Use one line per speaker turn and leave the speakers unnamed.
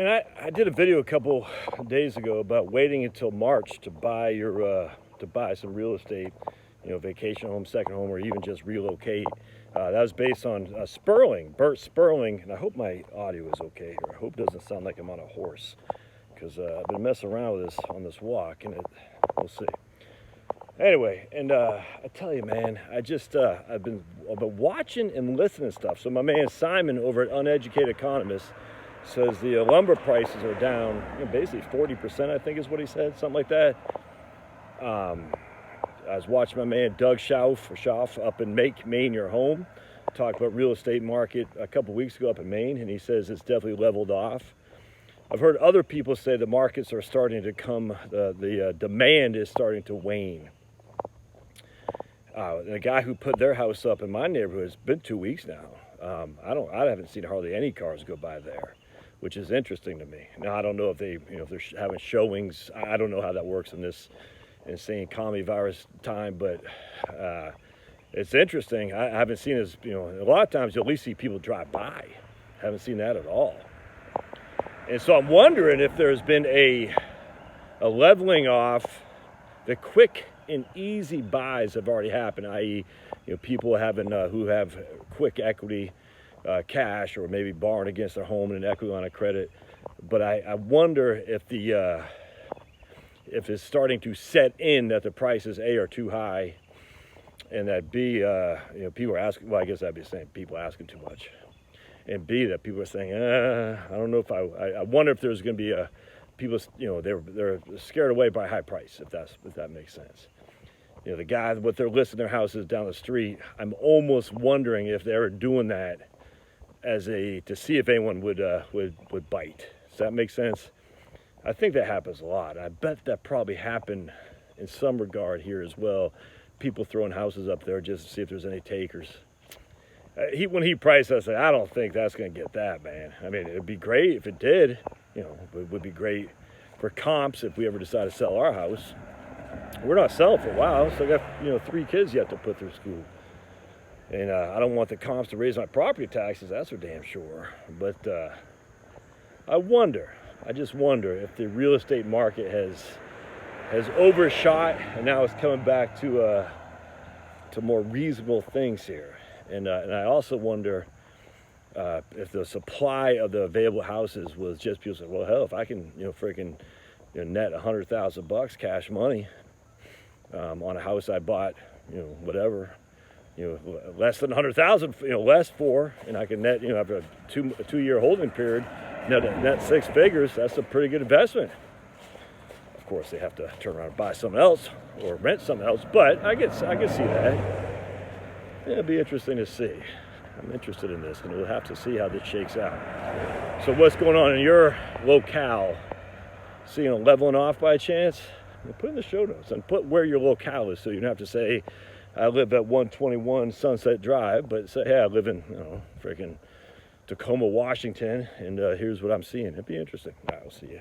I did a video a couple days ago about waiting until March to buy to buy some real estate, vacation home, second home, or even just relocate. That was based on Sperling, Bert Sperling, and I hope my audio is okay here. I hope it doesn't sound like I'm on a horse, because I've been messing around with this on this walk, and we'll see. Anyway, and I tell you, man, I've been watching and listening to stuff. So my man Simon over at Uneducated Economist says the lumber prices are down, basically 40%, I think is what he said, something like that. I was watching my man Doug Schauf up in Make Maine Your Home talk about real estate market a couple weeks ago up in Maine, and he says it's definitely leveled off. I've heard other people say the markets are starting to come, the demand is starting to wane. The guy who put their house up in my neighborhood, it's been 2 weeks now. I haven't seen hardly any cars go by there, which is interesting to me. Now, I don't know if if they're having showings. I don't know how that works in this insane commie virus time, but it's interesting. I haven't seen this, a lot of times you'll at least see people drive by. Haven't seen that at all. And so I'm wondering if there's been a leveling off. The quick and easy buys have already happened, i.e., people who have quick equity, cash, or maybe borrowing against their home and an equity line of credit. But I wonder if if it's starting to set in that the prices A are too high, and that B, people are asking. Well, I guess I'd be saying people asking too much, and B, that people are saying, I don't know if I wonder if there's going to be people, they're scared away by high price, if that makes sense. The guys, what they're listing their houses down the street, I'm almost wondering if they're doing that to see if anyone would bite. Does that make sense? I think that happens a lot. I bet that probably happened in some regard here as well. People throwing houses up there just to see if there's any takers. When he priced, I said, I don't think that's going to get that, man. I mean, it'd be great if it did. It would be great for comps if we ever decide to sell our house. We're not selling for a while, so I got 3 kids yet to put through school, and I don't want the comps to raise my property taxes. That's for damn sure. But I just wonder if the real estate market has overshot, and now it's coming back to more reasonable things here. And I also wonder if the supply of the available houses was just people saying, well, hell, if I can, freaking net $100,000 cash money on a house I bought, whatever, less than 100,000, less for, and I can net, after a 2-year holding period, net 6 figures. That's a pretty good investment. Of course, they have to turn around and buy something else or rent something else, but I can see that. It'll be interesting to see. I'm interested in this, and we'll have to see how this shakes out. So what's going on in your locale? Seeing a leveling off by chance? Put in the show notes and put where your locale is, so you don't have to say, I live at 121 Sunset Drive, but say, hey, I live in, freaking Tacoma, Washington, and here's what I'm seeing. It'd be interesting. All right, we'll see you.